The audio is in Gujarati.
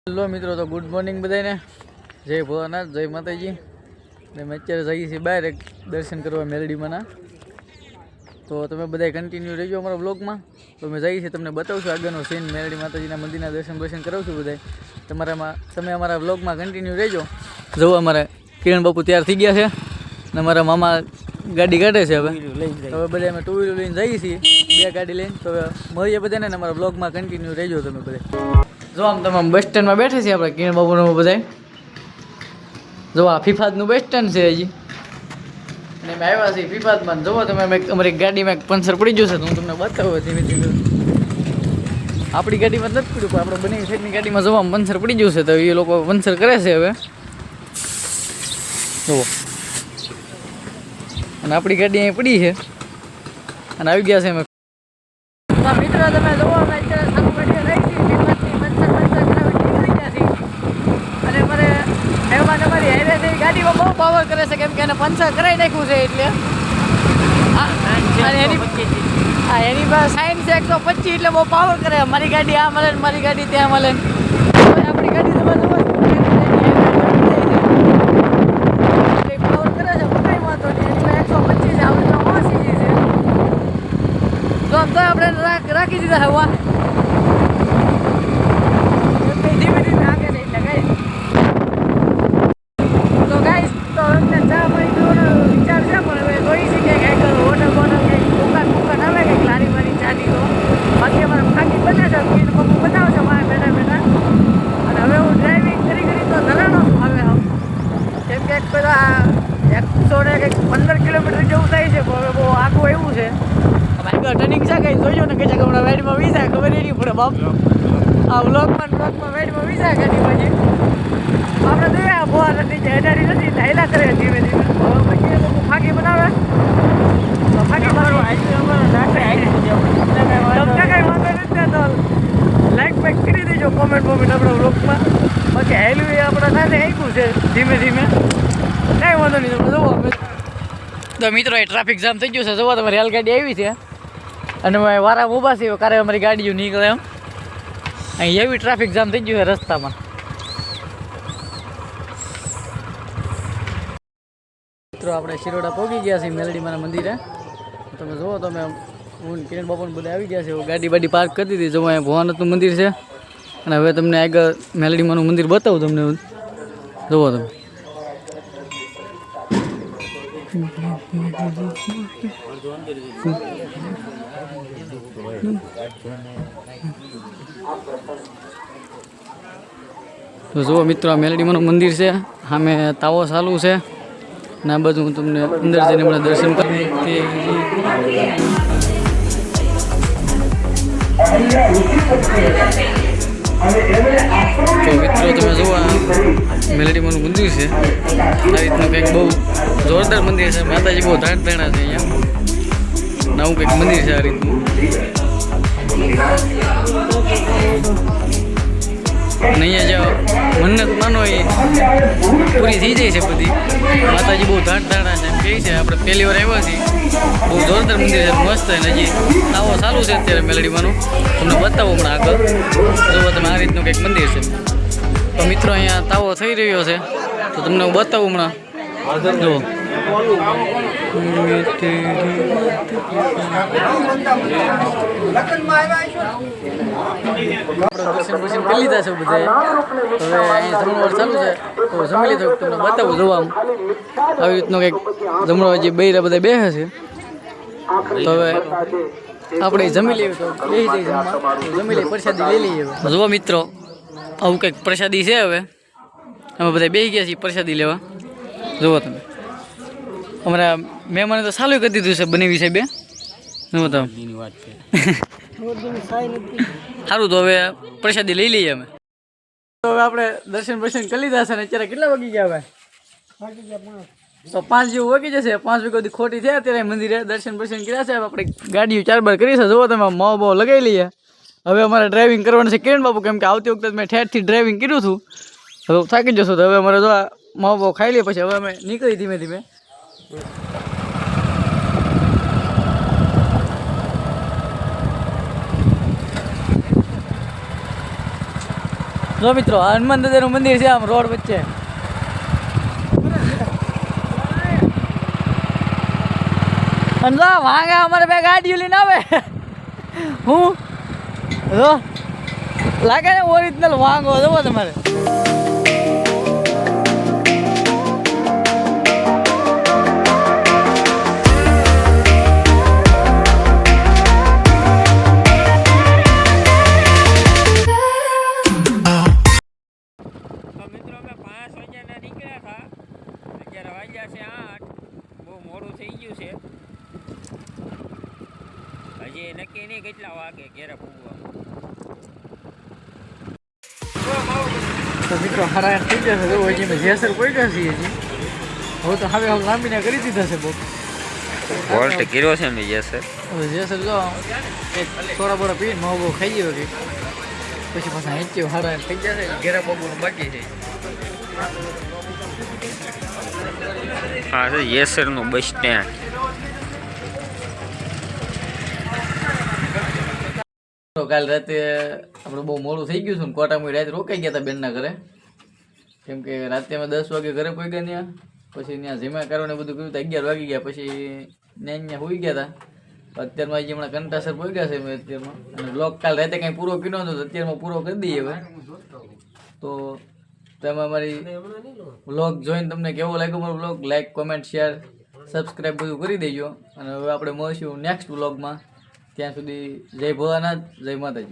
હેલો મિત્રો, તો ગુડ મોર્નિંગ બધાને. જય ભોળાનાથ, જય માતાજી. ને અમે અત્યારે જઈએ છીએ બહાર એક દર્શન કરવા મેલડીમાંના. તો તમે બધા કન્ટિન્યુ રહેજો અમારા વ્લોગમાં. તો અમે જઈએ છીએ, તમને બતાવશું આગળનો સીન. મેલડી માતાજીના મંદિરના દર્શન કરાવશું બધા. તમે અમારા વ્લોગમાં કન્ટિન્યુ રહેજો. જો અમારા કિરણ બાપુ તૈયાર થઈ ગયા છે ને અમારા મામા ગાડી કાઢે છે. હવે બધા અમે ટુ વ્હીલર લઈને જઈએ છીએ, બે ગાડી લઈને. તો હવે મળીએ બધાને ને અમારા વ્લોગમાં કન્ટિન્યુ રહેજો તમે બધા. જો આમ તમે બસ સ્ટેન્ડમાં બેઠે છીએ આપણે કિરણ બાબુનું બધા. જો આ ફિફાદનું બસ સ્ટેન્ડ છે હજી, અને અમે આવ્યા છીએ ફિફાદમાં. જુઓ તમે અમારી ગાડીમાં એક પંચર પડી ગયું છે, તો હું તમને બતાવું ધીમે ધીમે. આપણી ગાડીમાં નથી પડ્યું, પણ આપણે બંને સાઈડની ગાડીમાં જવા પંચર પડી ગયું છે, તો એ લોકો પંચર કરે છે હવે. જુઓ, અને આપણી ગાડી અહીં પડી છે અને આવી ગયા છે અમે. મિત્રો તમે જુઓ, અમે અત્યારે સારું ગાડી લઈ છીએ અને મારે મહેમાન અમારી હાઈવે છે, ગાડીમાં બહુ પાવર કરે છે, કેમ કે એને પંચર કરાવી નાખ્યું છે એટલે. એની પાસે સાઈન છે 125, એટલે બહુ પાવર કરે. મારી ગાડી આ મળે ને મારી ગાડી ત્યાં મળે. આપણી ગાડી તમે જુઓ પાવર કરે છે, કંઈ વાંધો નહીં. એની 125 છે, આપણે 80 છે. તો આમ તો આપણે રાખી દીધા હવા ધીમે ધીમે આગે છે એટલે ગાઈસ. તો ગાઈસ, તો અમને ચા પાણી પીવાનો વિચાર છે, પણ હવે જોઈ છે કે કંઈક હોટલ બોટલ કંઈક દુકાન આવે કંઈક લારી મારી ચાની. તો બાકી અમારે ખાકી બને છે, પીને પપ્પુ બનાવશે મારે બેઠા બેઠા. અને હવે હું ડ્રાઇવિંગ કરી તો ધરાણો હવે કેમ કે પેલા 115 કિલોમીટર જેવું થાય છે, પણ હવે બહુ આખું એવું છે. ટર્નિંગ છે કઈ જોઈજો ને, કે છે કે હમણાં વેડમાં વીસા ખબર નહીં પડે બાપ. આ વ્લોગમાં વેડમાં વીસા ગાડી પછી આપણે જોઈએ બોવા નથી, હેડાડી નથી એટલે હેલા કરે ધીમે ધીમે. હવે પછી લોકો ફાંકી બનાવે તો ફાંકી બનાવવા કઈ વાંધો નથી. તો લાઈક બેક કરી દેજો, કોમેન્ટ આપણા વ્લોગમાં. બાકી હેલું એ આપણા સાથે હેકું છે ધીમે ધીમે, કાંઈ વાંધો નહીં. તમે જુઓ તો મિત્રો, એ ટ્રાફિક જામ થઈ ગયું છે. જુઓ તમારી રેલગાડી આવી છે અને વારા ઊભા છે, કારે અમારી ગાડીઓ નીકળે એમ. અહીં એવી ટ્રાફિક જામ થઈ ગયું છે રસ્તામાં. મિત્રો આપણે શિરોડા પહોંચી ગયા છીએ મેલડીમાંના મંદિરે. તમે જુઓ, તમે હું કિરણ બાપુને બધા આવી ગયા છે. ગાડી બાડી પાર્ક કરી દીધી. જો અહીંયા ભોળાનાથનું મંદિર છે અને હવે તમને આગળ મેલડીમાંનું મંદિર બતાવું તમને. જુઓ તમે તો જુઓ મિત્રો, આ મેલડીમાંનું મંદિર છે. સામે તાવો ચાલુ છે ને આ બાજુ હું તમને અંદર જઈને હમણાં દર્શન કરી. તો મિત્રો તમે જુઓ, મેલડીમાંનું મંદિર છે. આ રીતનું કંઈક બહુ જોરદાર મંદિર છે. માતાજી બહુ ધાણ ધાણા છે અહીંયા. નવું કંઈક મંદિર છે આ રીતનું. અને અહીંયા જો મન્નત માનો એ પૂરી થઈ જાય છે બધી. માતાજી બહુ ધાણ ધાણા છે એમ કહે છે. આપણે પહેલી વાર આવ્યા છીએ. બહુ જોરદાર મંદિર છે, મસ્ત. અને હજી તાવો ચાલુ છે અત્યારે મેલડીમાંનું. તમને બતાવો હમણાં આગળ. જુઓ તમે, આ રીતનું કંઈક મંદિર છે. તો મિત્રો અહીંયા તાવો થઈ રહ્યો છે, તો તમને હું બતાવું હમણાં. જુઓ દર્શન કરી લીધા છે બધા. હવે અહીં જમણવાર ચાલુ છે, તો જમી લીધું. તમને બતાવું જોવા આવી રીતનું કંઈક જમણવાર જે બૈરા બધા બેસે છે. તો હવે આપણે જમી લઈએ, તો બેસી જઈએ જમવા. જમી લઈએ, પ્રસાદી લઈ લઈએ. જુઓ મિત્રો, આવું કંઈક પ્રસાદી છે. હવે અમે બધા બેસી ગયા છીએ પ્રસાદી લેવા. જુઓ તમે, અમારા મહેમાને તો સારું કરી દીધું છે બનાવી સાહેબે. જુઓ તમે, સારું. તો હવે પ્રસાદી લઈ લઈએ અમે. તો હવે આપણે દર્શન કરી લીધા છે ને અત્યારે કેટલા વાગી ગયા હવે? તો 5 જેવું વાગી જશે. 5 વાગ્યા સુધી ખોટી થયા અત્યારે મંદિરે દર્શન કર્યા છે. આપણે ગાડીઓ 4 બાર કરી છે. જુઓ તમે, માવો બાવો લગાવી લઈએ. હવે અમારે ડ્રાઇવિંગ કરવાનું છે કિરણ બાપુ, કેમ કે આવતી વખતે મેં ઠેરથી ડ્રાઇવિંગ કર્યું હતું. હવે થાકી જશું, તો હવે અમારે જો માવો બાવો ખાઈ લઈએ, પછી હવે અમે નીકળી ધીમે ધીમે. જો મિત્રો હનુમાન દાદાનું મંદિર છે આમ રોડ વચ્ચે. અને જો વાંગા અમારે બે ગાડીઓ લઈને આવે હું જો લાગે ને ઓરિજિનલ વાંગો જવો તમારે. હજી નક્કી નહીં કેટલા વાગે ઘેરે પૂગવા. તો મિત્રો હારા થઈ જશે જો હજી મેં જેસર કોઈ ગયા છીએ હજી હવે તો હવે લાંબીને કરી દીધા છે બહુ વોલ્ટ ગીરો છે ને જેસર જેસર જો એક થોડા બોડા પીને માવો બહુ ખાઈ ગયો કે પછી પાછા હેંચ્યું હારા થઈ જશે ઘેરે પગવાનું બાકી છે. હા છે જેસરનું બસ સ્ટેન્ડ. કાલ રાતે આપણે બહુ મોડું થઈ ગયું હતું ને કોટામાં રાતે રોકાઈ ગયા હતા બેનના ઘરે કેમ કે રાતે અમે 10 વાગે ઘરે પહોંચ્યા ત્યાં પછી ત્યાં જમ્યા કરવાને બધું કર્યું તો 11 વાગી ગયા પછી ત્યાં હોઈ ગયા હતા. અત્યારમાં હજી હમણાં કંટાસર પહોંચ્યા છે મેં અત્યારમાં અને બ્લોગ કાલ રાતે કાંઈ પૂરો કર્યો નહોતો અત્યારમાં પૂરો કરી દઈએ હવે. તો તમે અમારી બ્લોગ જોઈને તમને કેવો લાગ્યો મારો blog like comment share subscribe બધું કરી દેજો અને હવે આપણે મળીશું નેક્સ્ટ બ્લોગમાં. ત્યાં સુધી જય ભોળાનાથ જય માતાજી.